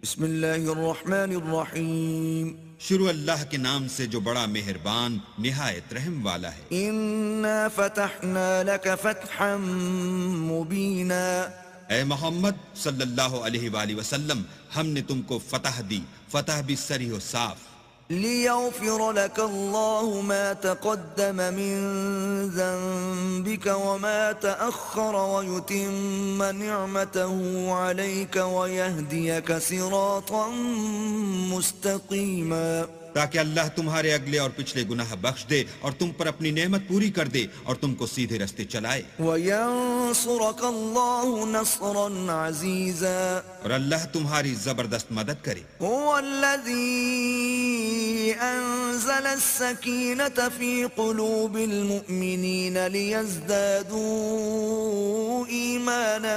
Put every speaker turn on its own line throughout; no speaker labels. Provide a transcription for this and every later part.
بسم اللہ الرحمن الرحیم
شروع اللہ کے نام سے جو بڑا مہربان نہایت رحم والا ہے۔
انا فتحنا لك فتحا مبینا،
اے محمد صلی اللہ علیہ وآلہ وسلم، ہم نے تم کو فتح دی، فتح بھی صریح و صاف،
لیغفر لك اللہ ما تقدم من ذنبك وما تأخر ويتم نعمته عليك ويهديك صراطا مستقیما،
تاکہ اللہ تمہارے اگلے اور پچھلے گناہ بخش دے اور تم پر اپنی نعمت پوری کر دے اور تم کو سیدھے رستے چلائے،
وینصرک اللہ نصرا عزیزا،
اور اللہ تمہاری زبردست مدد کرے۔
هو الذي أنزل السكينة في قلوب المؤمنين ليزدادوا إيمانا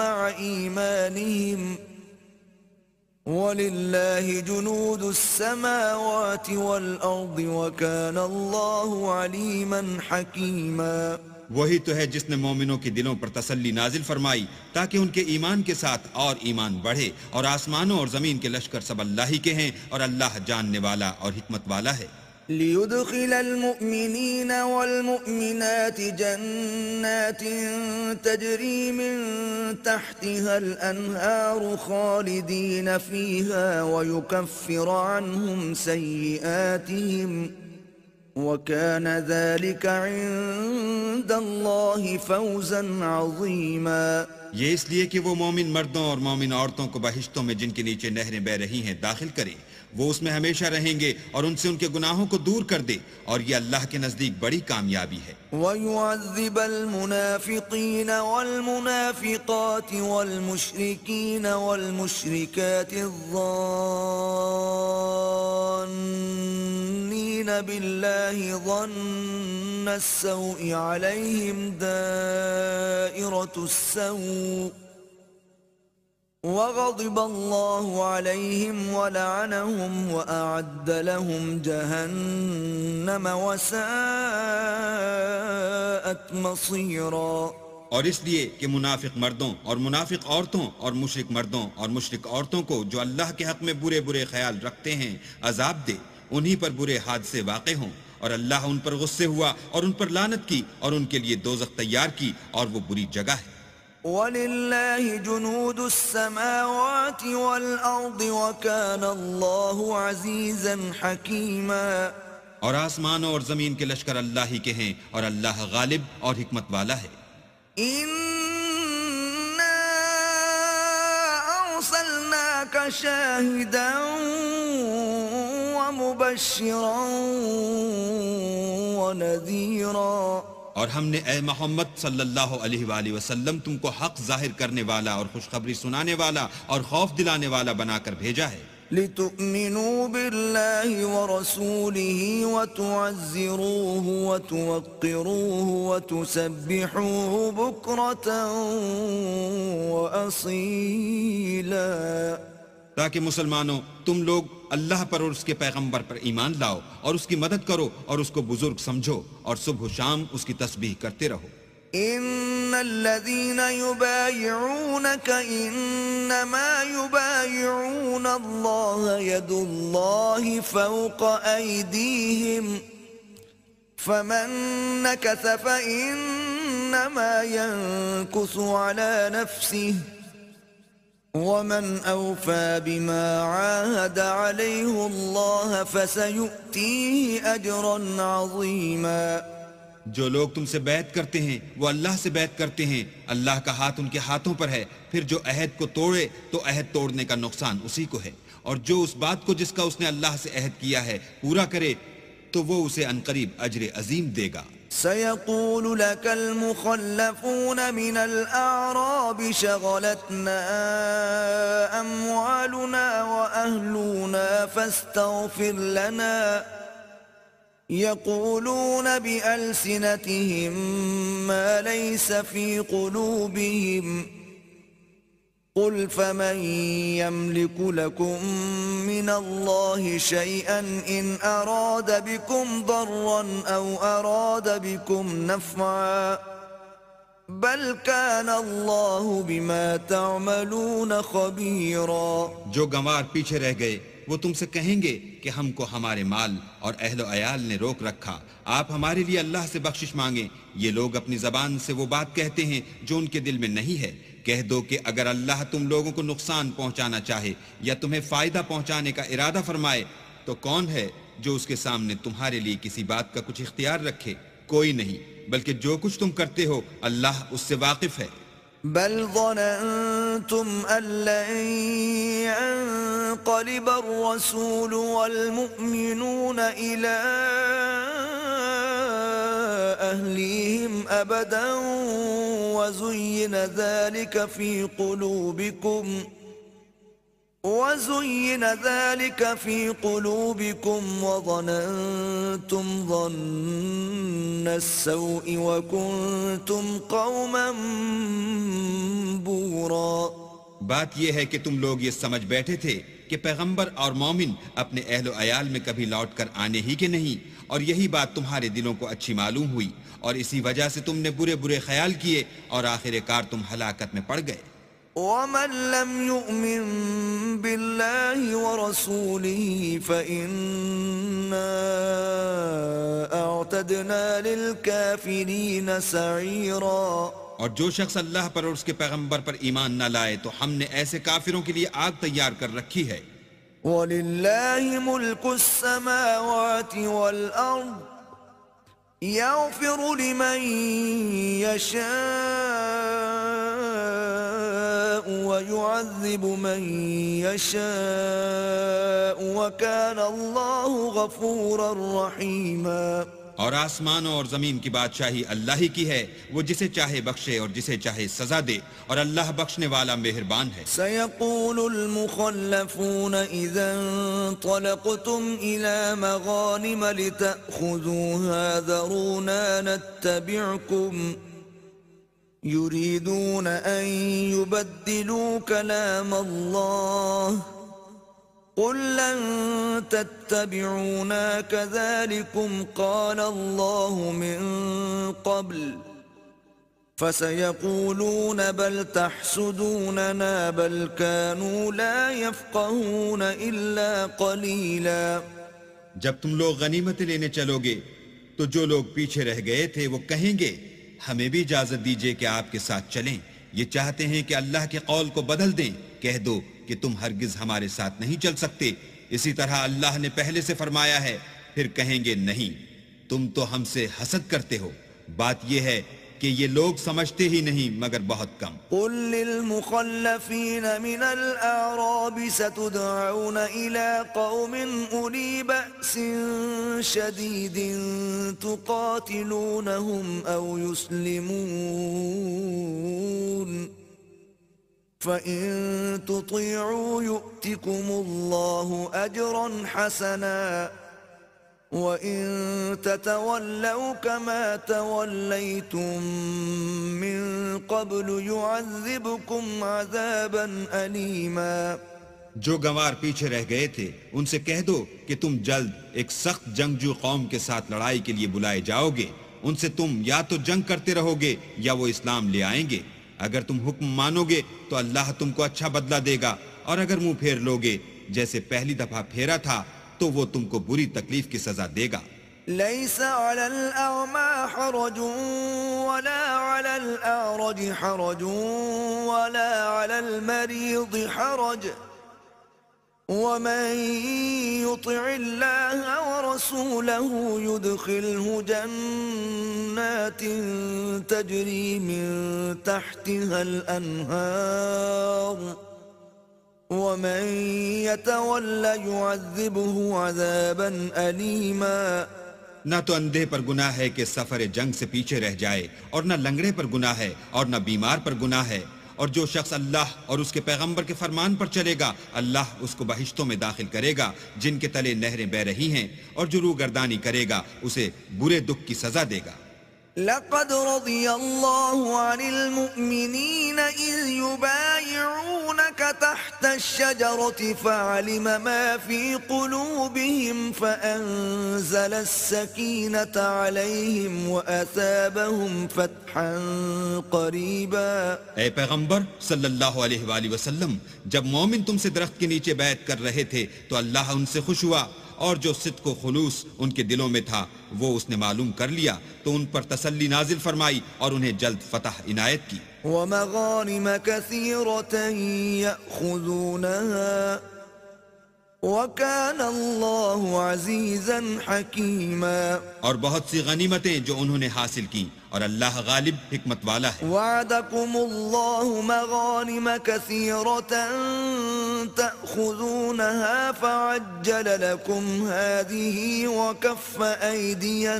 مع إيمانهم وَلِلَّهِ جُنُودُ السَّمَاوَاتِ وَالْأَرْضِ وَكَانَ اللَّهُ عَلِيمًا حَكِيمًا۔
وہی تو ہے جس نے مومنوں کے دلوں پر تسلی نازل فرمائی تاکہ ان کے ایمان کے ساتھ اور ایمان بڑھے، اور آسمانوں اور زمین کے لشکر سب اللہ ہی کے ہیں، اور اللہ جاننے والا اور حکمت والا ہے۔
لِيُدْخِلَ الْمُؤْمِنِينَ وَالْمُؤْمِنَاتِ جَنَّاتٍ تَجْرِي مِن تَحْتِهَا الْأَنْهَارُ خَالِدِينَ فِيهَا وَيُكَفِّرَ عَنْهُمْ سَيِّئَاتِهِمْ وَكَانَ ذَلِكَ عِندَ اللَّهِ فَوْزًا عَظِيمًا۔
یہ اس لیے کہ وہ مومن مردوں اور مومن عورتوں کو بہشتوں میں جن کے نیچے نہریں بہ رہی ہیں داخل کرے، وہ اس میں ہمیشہ رہیں گے اور ان سے ان کے گناہوں کو دور کر دے، اور یہ اللہ کے نزدیک بڑی کامیابی ہے۔
وَيُعَذِّبَ الْمُنَافِقِينَ وَالْمُنَافِقَاتِ وَالْمُشْرِكِينَ وَالْمُشْرِكَاتِ الظَّانِّينَ بِاللَّهِ ظَنَّ السَّوْءِ عَلَيْهِمْ دَائِرَةُ السَّوْءِ وغضب الله عليهم ولعنهم وأعد لهم جهنم وساءت مصيرا۔
اور اس لیے کہ منافق مردوں اور منافق عورتوں اور مشرک مردوں اور مشرک عورتوں کو جو اللہ کے حق میں برے برے خیال رکھتے ہیں عذاب دے، انہی پر برے حادثے واقع ہوں، اور اللہ ان پر غصے ہوا اور ان پر لعنت کی اور ان کے لیے دوزخ تیار کی، اور وہ بری جگہ ہے۔
وَلِلَّهِ جُنُودُ السَّمَاوَاتِ وَالْأَرْضِ وَكَانَ اللَّهُ عَزِيزًا حَكِيمًا۔
اور آسمانوں اور زمین کے لشکر اللہ ہی کے ہیں، اور اللہ غالب اور حکمت والا ہے۔
إِنَّا أَرْسَلْنَاكَ شَاهِدًا وَمُبَشِّرًا وَنَذِيرًا،
اور ہم نے اے محمد صلی اللہ علیہ وآلہ وسلم تم کو حق ظاہر کرنے والا اور خوشخبری سنانے والا اور خوف دلانے والا بنا کر بھیجا ہے،
لِتُؤْمِنُوا بِاللَّهِ وَرَسُولِهِ وَتُعَزِّرُوهُ وَتُوَقِّرُوهُ وَتُسَبِّحُوهُ بُكْرَةً وَأَصِيلًا،
تاکہ مسلمانوں تم لوگ اللہ پر اور اس کے پیغمبر پر ایمان لاؤ اور اس کی مدد کرو اور اس کو بزرگ سمجھو، اور صبح و شام اس کی تسبیح کرتے رہو۔
ان الذين يبايعونك انما يبايعون الله يد الله فوق ايديهم فمن نكث فانما ينكث على نفسه ومن أوفى بما عاهد عليه الله فسيؤتيه أجرا عظيما۔
جو لوگ تم سے بیعت کرتے ہیں وہ اللہ سے بیعت کرتے ہیں، اللہ کا ہاتھ ان کے ہاتھوں پر ہے، پھر جو عہد کو توڑے تو عہد توڑنے کا نقصان اسی کو ہے، اور جو اس بات کو جس کا اس نے اللہ سے عہد کیا ہے پورا کرے تو وہ اسے عنقریب اجر عظیم دے گا۔
سيقول لك المخلفون من الأعراب شغلتنا أموالنا وأهلنا فاستغفر لنا، يقولون بألسنتهم ما ليس في قلوبهم، قل فمن يملك لكم من الله شيئا إن أراد بكم ضرا أو أراد بكم نفعا بل كان الله بما تعملون خبيرا.
جو گنوار پیچھے رہ گئے وہ تم سے کہیں گے کہ ہم کو ہمارے مال اور اہل و عیال نے روک رکھا، آپ ہمارے لیے اللہ سے بخشش مانگیں. یہ لوگ اپنی زبان سے وہ بات کہتے ہیں جو ان کے دل میں نہیں ہے. کہہ دو کہ اگر اللہ تم لوگوں کو نقصان پہنچانا چاہے یا تمہیں فائدہ پہنچانے کا ارادہ فرمائے تو کون ہے جو اس کے سامنے تمہارے لیے کسی بات کا کچھ اختیار رکھے؟ کوئی نہیں، بلکہ جو کچھ تم کرتے ہو اللہ اس سے واقف ہے.
بل ظننتم أن لن ينقلب الرسول والمؤمنون إلى أهليهم أبدا وزين ذلك في قلوبكم وظننتم ظن السوء وكنتم قوما بورا.
بات یہ ہے کہ تم لوگ یہ سمجھ بیٹھے تھے کہ پیغمبر اور مومن اپنے اہل و عیال میں کبھی لوٹ کر آنے ہی کے نہیں، اور یہی بات تمہارے دلوں کو اچھی معلوم ہوئی اور اسی وجہ سے تم نے برے برے خیال کیے اور آخر کار تم ہلاکت میں پڑ گئے.
ومن لم يؤمن بالله ورسوله فإنا أعتدنا للكافرين سعيرا.
اور جو شخص اللہ پر اور اس کے پیغمبر پر ایمان نہ لائے تو ہم نے ایسے کافروں کے لیے آگ تیار کر رکھی ہے.
وَلِلَّهِ مُلْكُ السَّمَاوَاتِ وَالْأَرْضِ يَغْفِرُ لِمَن يَشَاءُ وَيُعَذِّبُ مَن يَشَاءُ وَكَانَ اللَّهُ غَفُورًا رَحِيمًا.
اور آسمانوں اور زمین کی بادشاہی اللہ ہی کی ہے، وہ جسے چاہے بخشے اور جسے چاہے سزا دے، اور اللہ بخشنے والا مہربان ہے.
سيقول المخلفون إذا انطلقتم إلى مغانم لتأخذوها ذرونا نتبعكم يريدون أن يبدلوا كلام الله قل لن تتبعونا كذلكم قال الله من قبل فسيقولون بل تحسدوننا بل كانوا لا يفقهون إلا قليلا.
جب تم لوگ غنیمتیں لینے چلو گے تو جو لوگ پیچھے رہ گئے تھے وہ کہیں گے ہمیں بھی اجازت دیجئے کہ آپ کے ساتھ چلیں، یہ چاہتے ہیں کہ اللہ کے قول کو بدل دیں. کہہ دو کہ تم ہرگز ہمارے ساتھ نہیں چل سکتے، اسی طرح اللہ نے پہلے سے فرمایا ہے. پھر کہیں گے نہیں، تم تو ہم سے حسد کرتے ہو. بات یہ ہے کہ یہ لوگ سمجھتے ہی نہیں مگر بہت کم.
قل للمخلفين من الأعراب ستدعون إلى قوم أولي بأس شديد تقاتلونهم أو يسلمون فإن تطيعوا يؤتكم الله أجرا حسنا وإن تتولوا كما توليتم من قبل يعذبكم عذابا أليما.
جو گنوار پیچھے رہ گئے تھے ان سے کہہ دو کہ تم جلد ایک سخت جنگجو قوم کے ساتھ لڑائی کے لیے بلائے جاؤ گے. ان سے تم یا تو جنگ کرتے رہو گے یا وہ اسلام لے آئیں گے. اگر تم حکم مانو گے تو اللہ تم کو اچھا بدلہ دے گا، اور اگر منہ پھیر لو گے جیسے پہلی دفعہ پھیرا تھا تو وہ تم کو بری تکلیف کی سزا دے گا.
ليس على الأعمى حرج ولا على الأعرج حرج ولا على المريض حرج ومن يطع الله ورسوله يدخله جنات تجري من تحتها الأنهار ومن يتولى يعذبه عذابا أليما.
نہ تو اندھے پر گناہ ہے کہ سفر جنگ سے پیچھے رہ جائے، اور نہ لنگڑے پر گناہ ہے، اور نہ بیمار پر گناہ ہے. اور جو شخص اللہ اور اس کے پیغمبر کے فرمان پر چلے گا اللہ اس کو بہشتوں میں داخل کرے گا جن کے تلے نہریں بہ رہی ہیں، اور جو روگردانی کرے گا اسے برے دکھ کی سزا دے گا.
لقد رضي الله عن المؤمنين إذ يبايعونك يسألونك تحت الشجرة فعلم ما في قلوبهم فأنزل السكينة عليهم وأثابهم فتحا قريبا.
اے پیغمبر صلی اللہ علیہ وآلہ وسلم، جب مومن تم سے درخت کے نیچے بیعت کر رہے تھے تو اللہ ان سے خوش ہوا، اور جو صدق و خلوص ان کے دلوں میں تھا وہ اس نے معلوم کر لیا تو ان پر تسلی نازل فرمائی اور انہیں جلد فتح عنایت کی.
ومغانم كثيرة يأخذونها وكان الله عزيزا حكيما.
اور بہت سی غنیمتیں جو انہوں نے حاصل کی اور اللہ غالب حکمت والا ہے.
وعدكم الله مغانم كثيرة تأخذونها فعجل لكم هذه وكف أيدي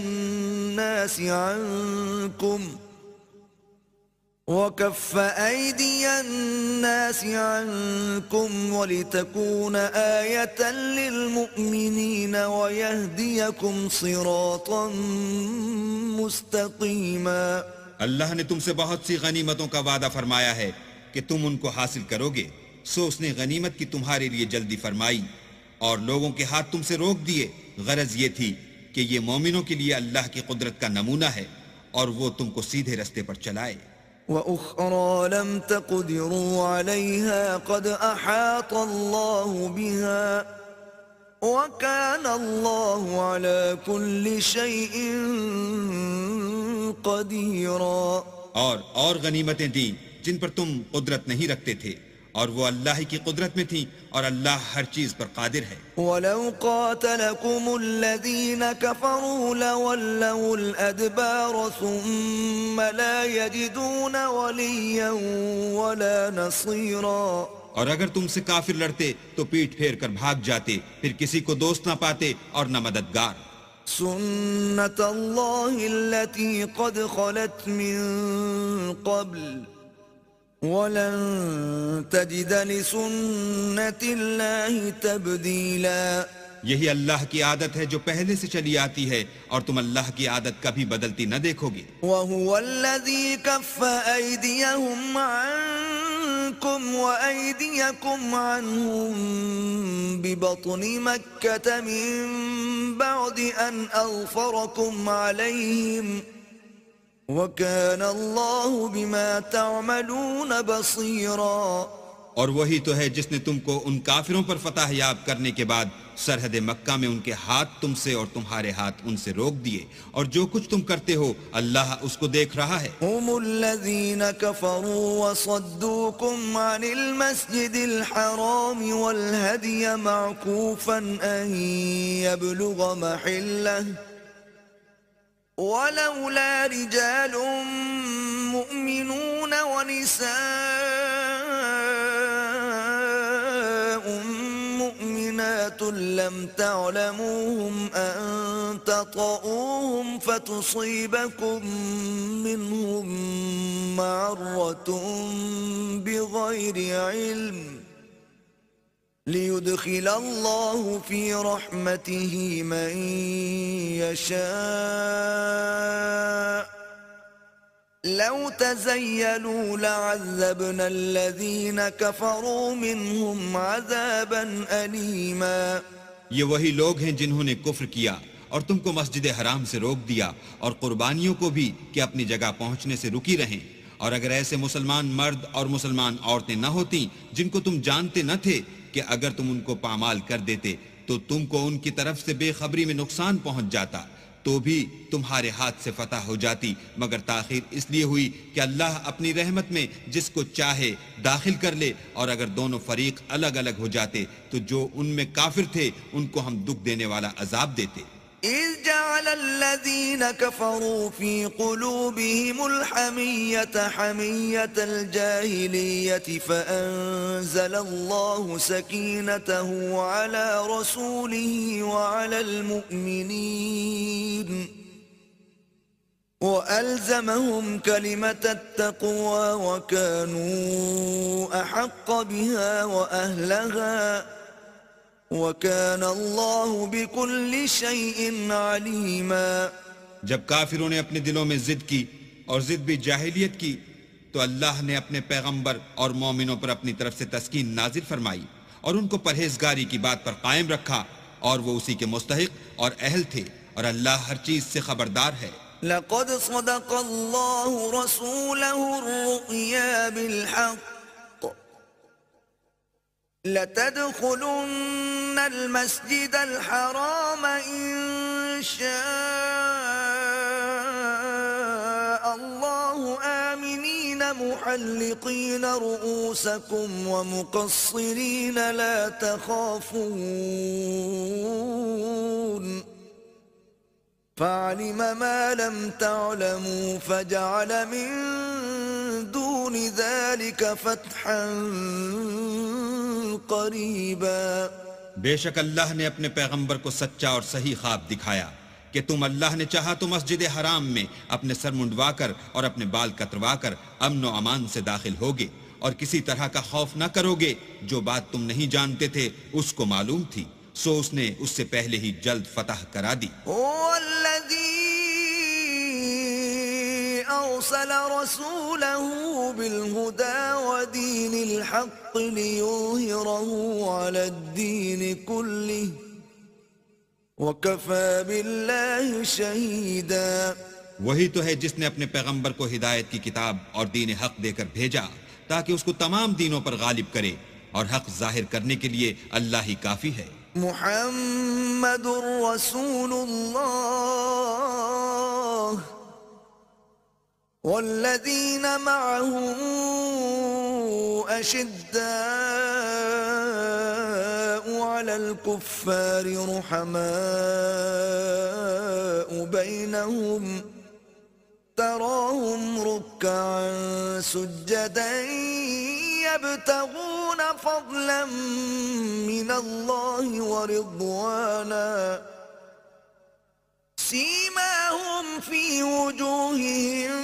الناس عنكم ولتكون آية للمؤمنين ويهديكم صراطا مستقيما.
اللہ نے تم سے بہت سی غنیمتوں کا وعدہ فرمایا ہے کہ تم ان کو حاصل کرو گے، سو اس نے غنیمت کی تمہارے لیے جلدی فرمائی اور لوگوں کے ہاتھ تم سے روک دیے. غرض یہ تھی کہ یہ مومنوں کے لیے اللہ کی قدرت کا نمونہ ہے اور وہ تم کو سیدھے رستے پر چلائے.
وَأُخْرَى لَمْ تَقْدِرُوا عَلَيْهَا قَدْ أَحَاطَ اللَّهُ بِهَا وَكَانَ اللَّهُ عَلَى كُلِّ شَيْءٍ قَدِيرًا.
اور غنیمتیں دیں جن پر تم قدرت نہیں رکھتے تھے اور وہ اللہ کی قدرت میں تھیں اور اللہ ہر چیز پر قادر ہے.
وَلَوْ قَاتَلَكُمُ الَّذِينَ كَفَرُوا لَوَلَّوُا الْأَدْبَارَ ثُمَّ لَا يَجِدُونَ وَلِيًّا وَلَا نَصِيرًا.
اور اگر تم سے کافر لڑتے تو پیٹھ پھیر کر بھاگ جاتے، پھر کسی کو دوست نہ پاتے اور نہ مددگار.
سُنَّتَ اللَّهِ الَّتِي قَدْ خَلَتْ مِن قَبْلُ وَلَن تَجِدَ لِسُنَّتِ اللَّهِ تَبْدِيلًا.
یہی اللہ کی عادت ہے جو پہلے سے چلی آتی ہے اور تم اللہ کی عادت کبھی بدلتی نہ دیکھو گے.
وَهُوَ الَّذِي كَفَّ أَيْدِيَهُمْ عَنكُمْ وَأَيْدِيَكُمْ عَنْهُمْ بِبَطْنِ مَكَّةَ مِن بَعْدِ أَنْ أَظْفَرَكُمْ عَلَيْهِمْ وَكَانَ اللَّهُ بِمَا تَعْمَلُونَ بَصِيرًا.
اور وہی تو ہے جس نے تم کو ان کافروں پر فتح یاب کرنے کے بعد سرحد مکہ میں ان کے ہاتھ تم سے اور تمہارے ہاتھ ان سے روک دیے، اور جو کچھ تم کرتے ہو اللہ اس کو دیکھ رہا ہے.
هم الذين كفروا وصدوكم عن المسجد الحرام والهدي معكوفا أن يبلغ محله ولولا رجال مؤمنون ونساء مؤمنات لم تعلموهم أن تطؤوهم فتصيبكم منهم معرة بغير علم ليدخل الله في رحمته من يشاء لو تزيلوا لعذبنا الذين كفروا منهم عذابا أليما.
یہ وہی لوگ ہیں جنہوں نے کفر کیا اور تم کو مسجد حرام سے روک دیا اور قربانیوں کو بھی کہ اپنی جگہ پہنچنے سے رکی رہیں. اور اگر ایسے مسلمان مرد اور مسلمان عورتیں نہ ہوتیں جن کو تم جانتے نہ تھے کہ اگر تم ان کو پامال کر دیتے تو تم کو ان کی طرف سے بے خبری میں نقصان پہنچ جاتا، تو بھی تمہارے ہاتھ سے فتح ہو جاتی، مگر تاخیر اس لیے ہوئی کہ اللہ اپنی رحمت میں جس کو چاہے داخل کر لے. اور اگر دونوں فریق الگ الگ ہو جاتے تو جو ان میں کافر تھے ان کو ہم دکھ دینے والا عذاب دیتے.
إذ جعل الذين كفروا في قلوبهم الحمية حمية الجاهلية فأنزل الله سكينته على رسوله وعلى المؤمنين وألزمهم كلمة التقوى وكانوا أحق بها وأهلها وَكَانَ اللَّهُ بِكُلِّ شَيْءٍ عَلِيمًا.
جب کافروں نے اپنے دلوں میں ضد کی اور ضد بھی جاہلیت کی تو اللہ نے اپنے پیغمبر اور مومنوں پر اپنی طرف سے تسکین نازل فرمائی اور ان کو پرہیزگاری کی بات پر قائم رکھا، اور وہ اسی کے مستحق اور اہل تھے، اور اللہ ہر چیز سے خبردار ہے۔
لقد صدق الله رسوله الرؤيا بالحق لتدخلن المسجد الحرام إن شاء الله آمنين محلقين رؤوسكم ومقصرين لا تخافون فعلم ما لم تعلموا فجعل من دون ذلك فتحا قریبا۔
بے شک اللہ نے اپنے پیغمبر کو سچا اور صحیح خواب دکھایا کہ تم اللہ نے چاہا تو مسجد حرام میں اپنے سر منڈوا کر اور اپنے بال کتروا کر امن و امان سے داخل ہوگے، اور کسی طرح کا خوف نہ کرو گے۔ جو بات تم نہیں جانتے تھے اس کو معلوم تھی، سو اس نے اس سے پہلے ہی جلد فتح کرا دی۔
أرسل رسوله بالهدى ودين الحق ليظهره على الدين كله وكفى بالله شهيدا۔
وہی تو ہے جس نے اپنے پیغمبر کو ہدایت کی کتاب اور دین حق دے کر بھیجا تاکہ اس کو تمام دینوں پر غالب کرے، اور حق ظاہر کرنے کے لیے اللہ ہی کافی ہے۔
محمد رسول اللہ والذین معه اشداء على الكفار رحماء بينهم تراهم ركعا سجدا يبتغون فضلا من الله ورضوانا سيماهم في وجوههم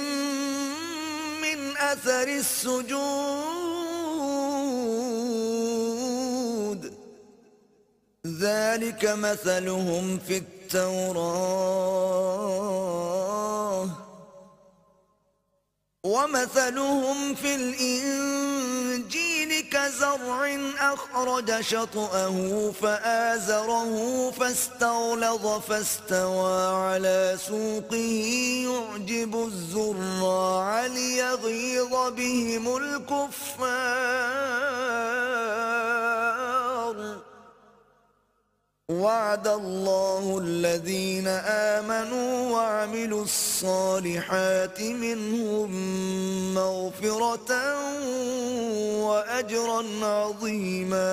من أثر السجود ذلك مثلهم في التوراة ومثلهم في الإنجيل كزرع أخرج شطأه فآزره فاستغلظ فاستوى على سوقه يعجب الزراع ليغيظ بهم الكفار وعد الله الذين آمنوا وعملوا الصالحات منهم مغفرة وأجرا عظيما۔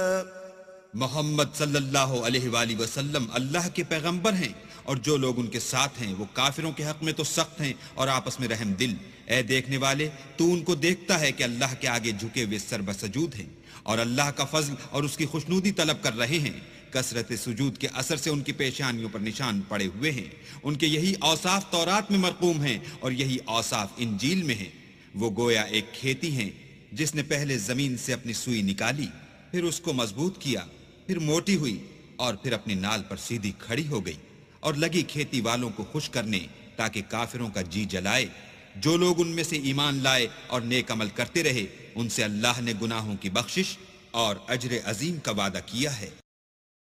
محمد صلی اللہ علیہ وآلہ وسلم اللہ کے پیغمبر ہیں، اور جو لوگ ان کے ساتھ ہیں وہ کافروں کے حق میں تو سخت ہیں اور آپس میں رحم دل۔ اے دیکھنے والے، تو ان کو دیکھتا ہے کہ اللہ کے آگے جھکے ہوئے سر بسجود ہیں، اور اللہ کا فضل اور اس کی خوشنودی طلب کر رہے ہیں۔ کثرت سجود کے اثر سے ان کی پیشانیوں پر نشان پڑے ہوئے ہیں۔ ان کے یہی اوصاف تورات میں مرقوم ہیں، اور یہی اوصاف انجیل میں ہیں۔ وہ گویا ایک کھیتی ہیں جس نے پہلے زمین سے اپنی سوئی نکالی، پھر اس کو مضبوط کیا، پھر موٹی ہوئی، اور پھر اپنی نال پر سیدھی کھڑی ہو گئی، اور لگی کھیتی والوں کو خوش کرنے تاکہ کافروں کا جی جلائے۔ جو لوگ ان میں سے ایمان لائے اور نیک عمل کرتے رہے، ان سے اللہ نے گناہوں کی بخشش اور اجر عظیم کا وعدہ کیا ہے۔